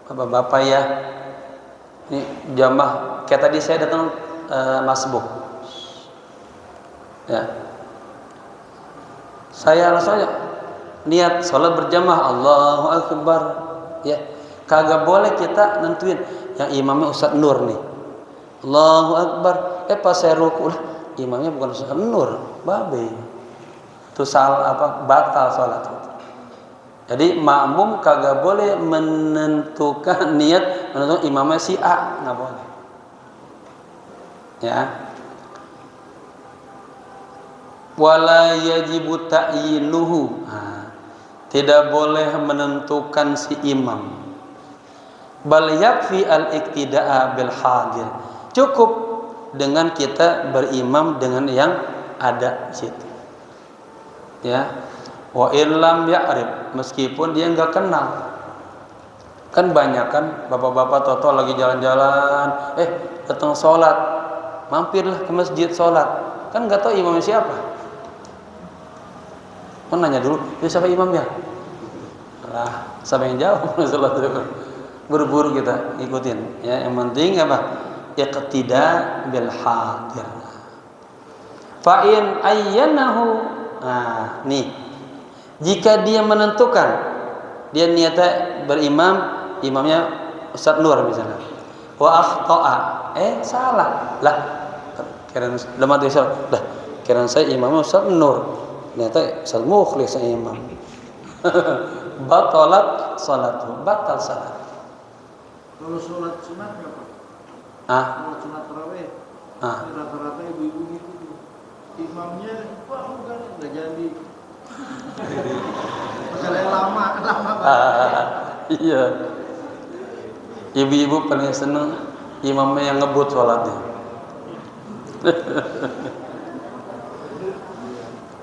Bapak-bapak, ya, ini jamaah kayak tadi saya datang masbuk, ya, saya langsung aja niat sholat berjamaah, Allahu Akbar, ya, kagak boleh kita nentuin yang imamnya Ustaz Nur nih, Allahu Akbar, pas saya ruku lah imamnya bukan Ustaz Nur, babe, itu batal sholat. Jadi makmum kagak boleh menentukan niat menentukan imamnya si A, nggak boleh, ya. Wala yajibu ta'yinuhu, tidak boleh menentukan si imam. Bal yakfi al-iqtida'a bil hadir, cukup dengan kita berimam dengan yang ada di situ, ya. Wa illam ya'rif, meskipun dia enggak kenal. Kan banyak kan bapak-bapak toto lagi jalan-jalan, datang sholat, mampirlah ke masjid sholat, kan enggak tahu imamnya siapa. Kan nanya dulu, siapa imamnya? Lah, siapa yang jawab salat zuhur? Buru-buru kita ikutin. Ya, yang penting apa? Iqtida bil hadir. Fa in ayyanahu. Nah, nih. Jika dia menentukan, dia niatnya berimam, imamnya Ustaz Nur misalnya. Wa akhta'a. Salah. Lah, kirain lemah dia salah. Lah, kirain saya imamnya Ustaz Nur. Ternyata Ustaz Mukhlis saya imam. Batalat salatu, batal salat. Kalau sholat sunat apa? Sholat sunat tarawih. Rata-rata ibu-ibu gitu. Imamnya, wah bukan nggak jadi. Masalahnya lama banget. Iya. Ibu-ibu paling seneng imamnya yang ngebut sholatnya.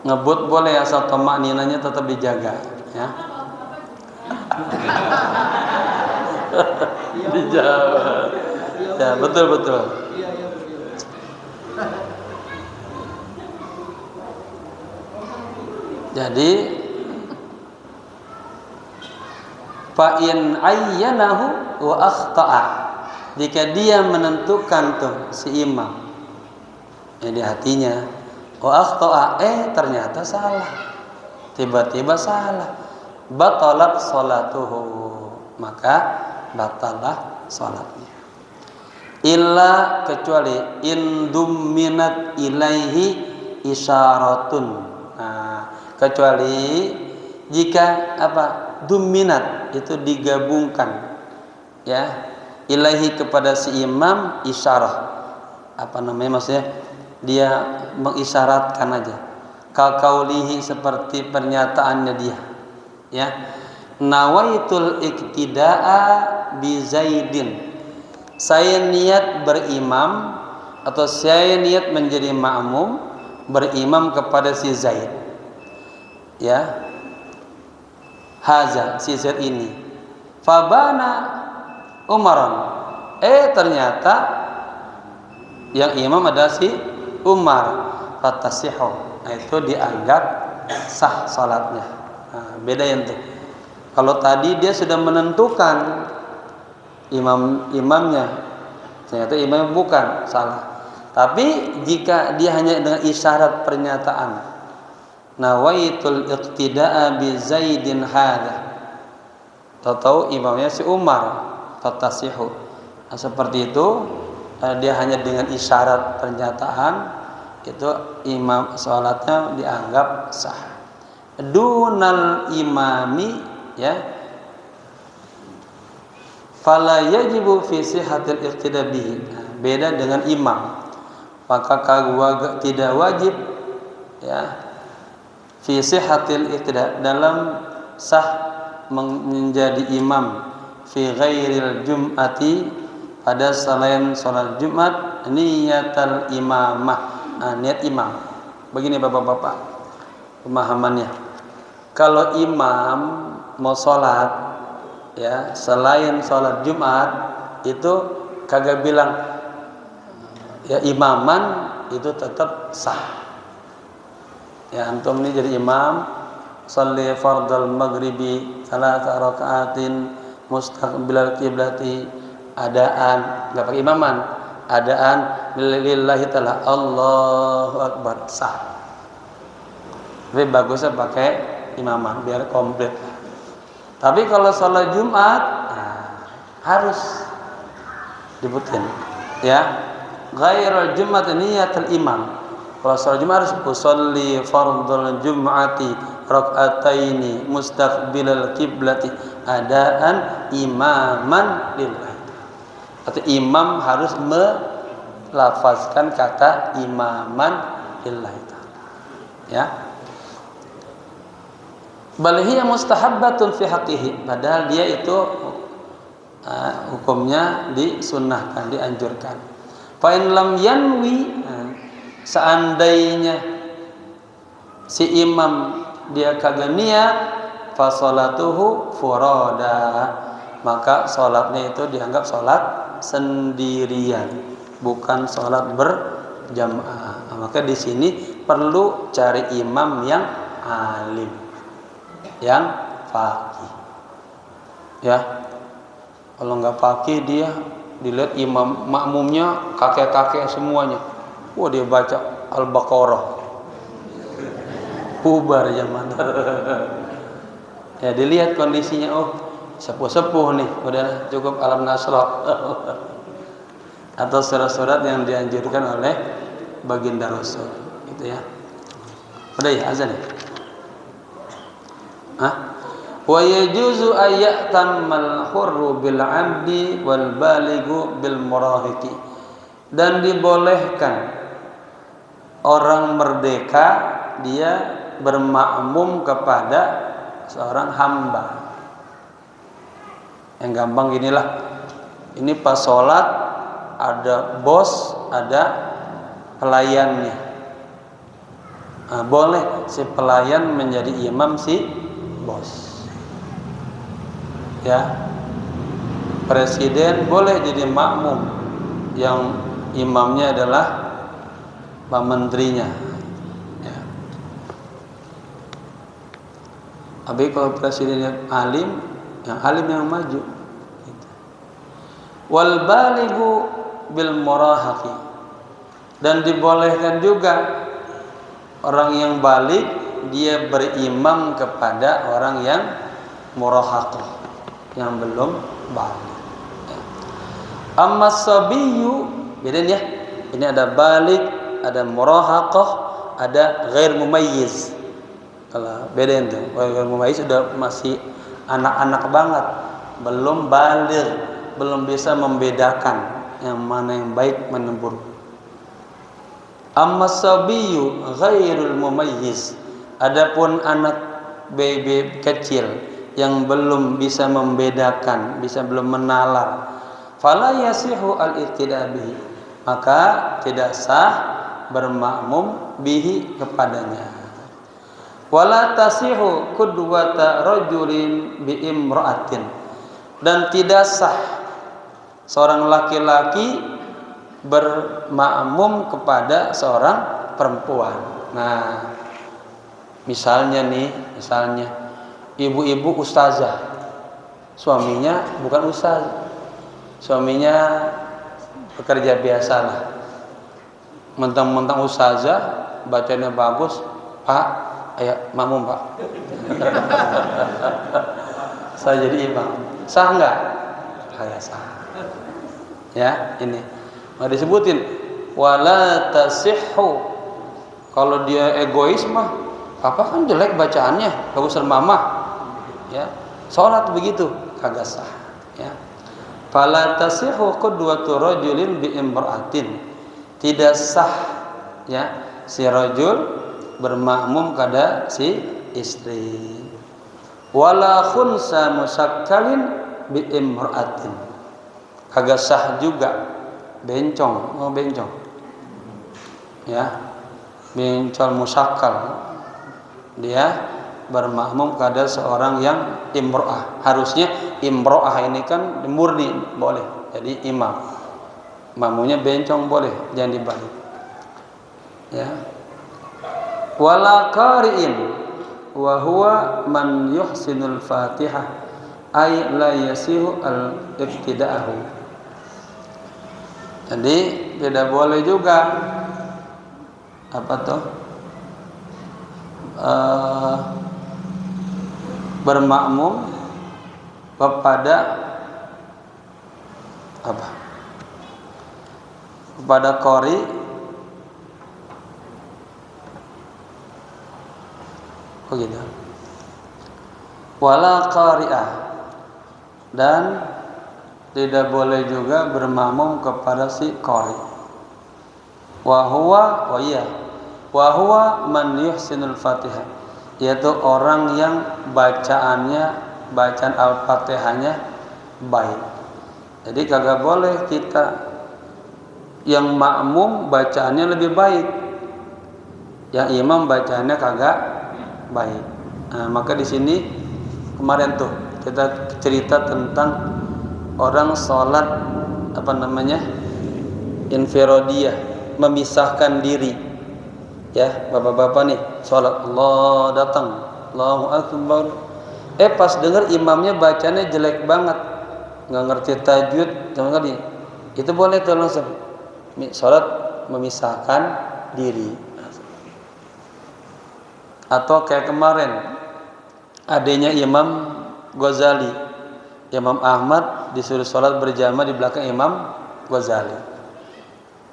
Ngebut boleh asal tamak ninanya tetap dijaga, ya. Dijawab. Ya, betul. Iya. Jadi fa in ayyanahu wa akhta'a. Jika dia menentukan tuh si imam di hatinya wa akhta'a ternyata salah. Tiba-tiba salah. Batalat salatuhu. Maka batalah salatnya. Illa kecuali indum minat ilaihi isyaratun. Nah, kecuali jika duminat itu digabungkan, ya, ilaihi kepada si imam isyarah. Maksudnya dia mengisyaratkan aja. Kakaulihi seperti pernyataannya dia, ya. Nawaitul iktida'a bi Zaidin. Saya niat berimam atau saya niat menjadi makmum berimam kepada si Zaid. Ya. Haza si Zaid ini. Fabana Umaran. Ternyata yang imam adalah si Umar. Fatasihu. Itu dianggap sah salatnya. Nah, beda yang itu. Kalau tadi dia sudah menentukan imamnya, ternyata imamnya bukan, salah. Tapi jika dia hanya dengan isyarat pernyataan, nawaitul iqtida'a bi Zaidin hadha, tahu imamnya si Umar, fatasihu. Nah, seperti itu, dia hanya dengan isyarat pernyataan, itu imam salatnya dianggap sah. Dunal imami, ya, fala yajibu fi sihhatil iqtida bihi. Beda dengan imam, maka tidak wajib, ya, fi sihhatil iqtida dalam sah menjadi imam fi ghairil jum'ati pada selain salat Jumat niyatal imamah. Niat imam. Begini Bapak-bapak pemahamannya. Kalau imam mau sholat, ya, selain sholat Jumat itu kagak bilang ya imaman, itu tetap sah. Ya, antum ini jadi imam, sholli fardal maghribi 3 rakaatin mustaqbilal qiblati, adaan, enggak pakai imaman, adaan lillahi ta'ala, Allahu akbar, sah. Lebih bagusnya pakai imaman biar komplit. Tapi kalau sholat Jumat harus dibutin, ya. Ghairul Jumat niyatul imam. Kalau sholat Jumat harus usolli fardhul jum'ati rak'ataini mustaqbilal qiblati adaan imaman lillahi. Atau imam harus melafazkan kata imaman lillahi ta'ala, ya. Balhiya mustahabbatun fi haqqihi, padahal dia itu hukumnya disunnahkan, dianjurkan. Fa in lam yanwi, seandainya si imam dia kagak niat, fa salatuhu furada, maka salatnya itu dianggap salat sendirian, bukan salat berjamaah. Maka di sini perlu cari imam yang alim, yang faqih. Ya, kalau nggak pakai dia dilihat imam makmumnya kakek-kakek semuanya. Wah, dia baca Al-Baqarah. Bubar zaman. Ya, dilihat kondisinya, oh sepuh-sepuh nih, udah cukup Alam Nasrah. Atau surat-surat yang dianjurkan oleh baginda Rasul, gitu ya. Udah ya, azan ya? Wa yajuzu ayyatammal hurru bil 'abdi wal balighu bil murahiqi. Dan dibolehkan orang merdeka dia bermakmum kepada seorang hamba. Yang gampang ginilah. Ini pas sholat ada bos, ada pelayannya. Boleh si pelayan menjadi imam si bos. Ya, presiden boleh jadi makmum yang imamnya adalah pak menterinya. Ya. Tapi kalau presidennya alim, yang alim yang maju. Gitu. Wal balighu bil murahaqi. Dan dibolehkan juga orang yang balik dia berimam kepada orang yang murahaqah, yang belum balik. Amma sabiyyu, bedain ya. Ini ada balik, ada murahaqah, ada ghair mumayyiz. Kalau bedain tuh, ghair mumayyiz sudah masih anak-anak banget, belum baligh, belum bisa membedakan yang mana yang baik mana yang buruk. Amma sabiyyu ghairul mumayyiz. Adapun anak baby kecil yang belum bisa membedakan, belum menalar, fala yasihu al-iqtida bihi, maka tidak sah bermakmum bihi kepadanya. Wala tasihu qudwata rajulin bi imra'atin, dan tidak sah seorang laki-laki bermakmum kepada seorang perempuan. Nah, misalnya ibu-ibu ustazah, suaminya bukan ustaz, suaminya pekerja biasa lah. Mentang-mentang ustazah, bacanya bagus, Pak, ayo makmum Pak. Saya jadi imam, sah nggak? Saya sah. Ya, ini mau disebutin wala tasihhu. Kalau dia egois mah, papa kan jelek bacaannya, bagusan mama. Ya, salat begitu kagak sah. Ya, fala tasihhu qudwatu rajulin bi imra'atin, tidak sah ya si rajul bermakmum pada si istri. Wala khunsa musakkalin bi imra'atin, kagak sah juga bencong, ya, bencong musakkal, dia bermakmum kepada seorang yang imro'ah. Harusnya imro'ah ini kan murni boleh jadi imam, makmumnya bencong boleh, jangan dibalik. Ya, wala qari'in wa huwa man yuhsinul fatihah ay la yasihu al-ibtida'ahu. Jadi tidak boleh juga bermakmum kepada kepada qari gitu. Wala qari'ah, dan tidak boleh juga bermakmum kepada si qari. Wa huwa man yuhsinul Fatihah, yaitu orang yang bacaan Al-Fatihahnya baik. Jadi kagak boleh kita yang makmum bacaannya lebih baik, yang imam bacaannya kagak baik. Nah, maka di sini kemarin tuh kita cerita tentang orang sholat infirodiyah, memisahkan diri. Ya, bapak-bapak nih sholat, Allah datang, Allahu Akbar, Pas denger imamnya bacanya jelek banget, nggak ngerti tajwid sama sekali, itu boleh tuh langsung sholat memisahkan diri. Atau kayak kemarin adanya Imam Ghazali, Imam Ahmad disuruh sholat berjamaah di belakang Imam Ghazali.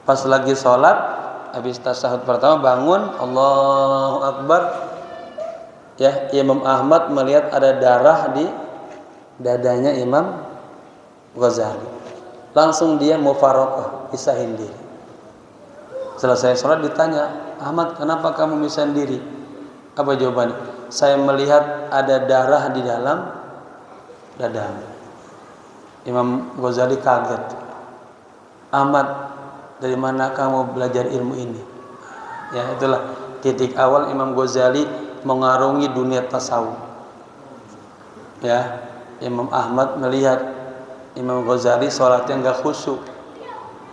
Pas lagi sholat, habis tasyahud pertama bangun, Allahu Akbar. Ya, Imam Ahmad melihat ada darah di dadanya Imam Ghazali. Langsung dia mufaraqah, pisahin diri. Selesai sholat ditanya, Ahmad, kenapa kamu misahin diri? Apa jawabannya? Saya melihat ada darah di dalam dadamu. Imam Ghazali kaget. Ahmad, dari mana kamu belajar ilmu ini? Ya, itulah titik awal Imam Ghazali mengarungi dunia tasawuf. Ya, Imam Ahmad melihat Imam Ghazali sholatnya enggak khusyuk.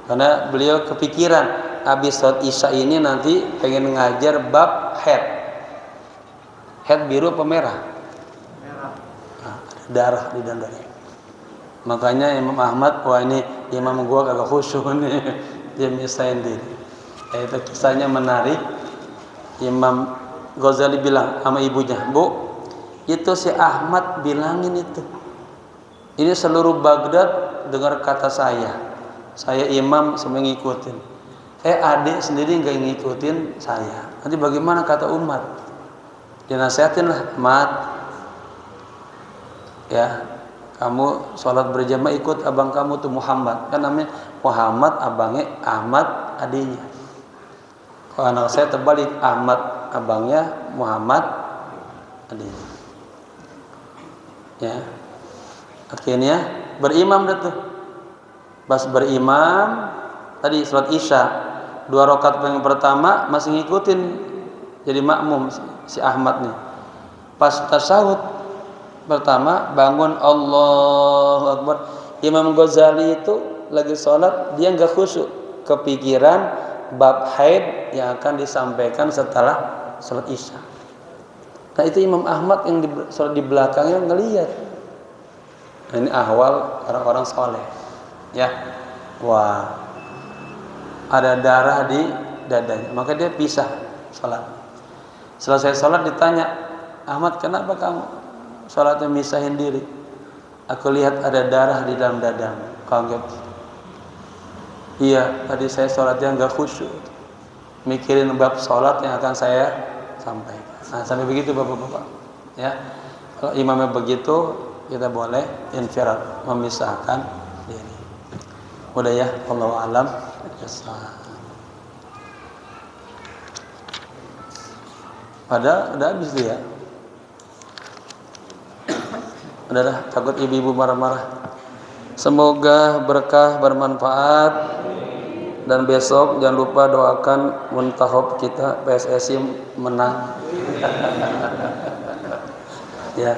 Karena beliau kepikiran habis sholat Isya ini nanti pengen ngajar bab haid. Haid biru apa merah? Merah. Nah, ada darah di dadanya. Makanya Imam Ahmad, wah ini imam gua kagak khusyuk nih. Dia misahin diri. Itu kisahnya menarik. Imam Ghazali bilang sama ibunya, Bu, itu si Ahmad bilangin itu. Ini seluruh Baghdad dengar kata saya imam semua ngikutin. Adik sendiri nggak ngikutin saya. Nanti bagaimana kata umat? Dinasihatin lah, Ahmad. Ya, kamu sholat berjamaah ikut abang kamu tuh Muhammad. Kan namanya Muhammad, abangnya Ahmad, adiknya. Kalau anak saya terbalik, Ahmad abangnya, Muhammad adiknya. Ya. Akhirnya berimam dah tuh. Pas berimam tadi sholat Isya 2 rakaat yang pertama masih ngikutin jadi makmum si Ahmad nih. Pas tasyahud pertama bangun Allahu Akbar. Imam Ghazali itu lagi sholat dia nggak khusyuk, kepikiran bab haid yang akan disampaikan setelah sholat Isya. Nah itu Imam Ahmad yang sholat di belakangnya ngelihat. Nah, ini ahwal orang-orang soleh. Ya, wah ada darah di dadanya, maka dia pisah sholat. Selesai sholat ditanya, Ahmad, kenapa kamu sholatnya misahin diri? Aku lihat ada darah di dalam dadamu. Kaget. Iya, tadi saya sholatnya nggak khusyuk, mikirin bab sholat yang akan saya sampaikan. Nah, sampai begitu bapak-bapak. Ya, kalau imamnya begitu, kita boleh infirad, memisahkan diri. Udah ya, Allahu a'lam. Udah habis tuh ya. Udah takut ibu-ibu marah-marah. Semoga berkah, bermanfaat, dan besok jangan lupa doakan Muntahob kita PSSI menang. Ya,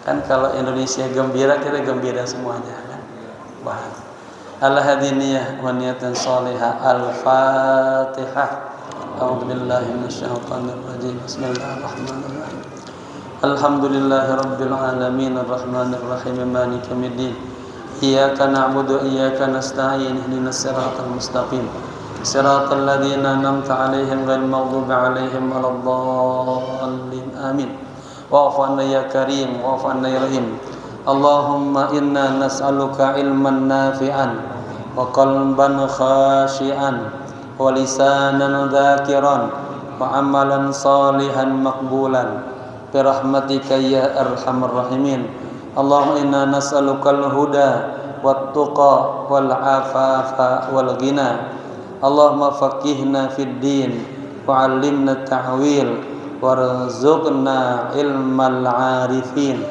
kan kalau Indonesia gembira, kita gembira semuanya kan. Wah. Al-hadiniyah wa niyatan salihah. Al-Fatihah. A'udzubillahi minasyaitonir rajim. Bismillahirrahmanirrahim. Alhamdulillahi rabbil alamin arrahmanir rahim maliki yaumiddin. Iyyaka na'budu wa iyyaka nasta'in ihdinas siratal mustaqim. Siratal ladzina an'amta 'alaihim ghairil maghdubi 'alaihim waladdallin. Amin. Wa'fu 'anna ya karim, wa'fu 'anna ya rahim. Allahumma inna nas'aluka ilman nafi'an wa qalban khashi'an wa lisanan dhakiran wa amalan salihan maqbulan bi rahmatika ya arhamar rahimin. Allahumma inna nas'alukal huda wat tuqa wal afafa wal ghina. Allahumma faqihna fid din wa 'allimna ta'wil warzuqna ilmal 'arifin.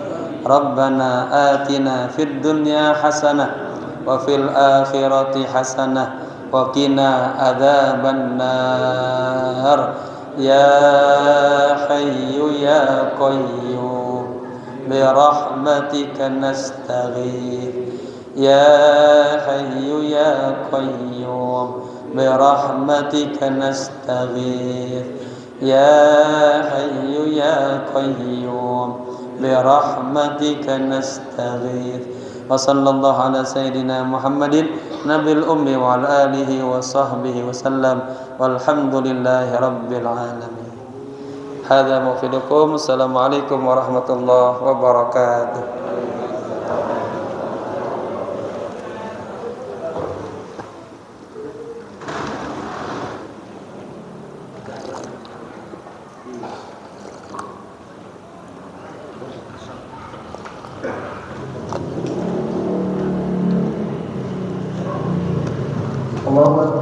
Rabbana atina fid dunya hasanah wa fil akhirati hasanah wa qina adzaban nar. Ya hayyu ya qayyum bi rahmatika nastaghith. Ya hayyu ya qayyum bi rahmatika nastaghith. Ya hayyu ya qayyum برحمتك نستغيث وصلى الله على سيدنا محمد نبي الأمي وعلى آله وصحبه وسلم والحمد لله رب العالمين. هذا موفدكم. السلام عليكم ورحمة الله وبركاته. Allahumma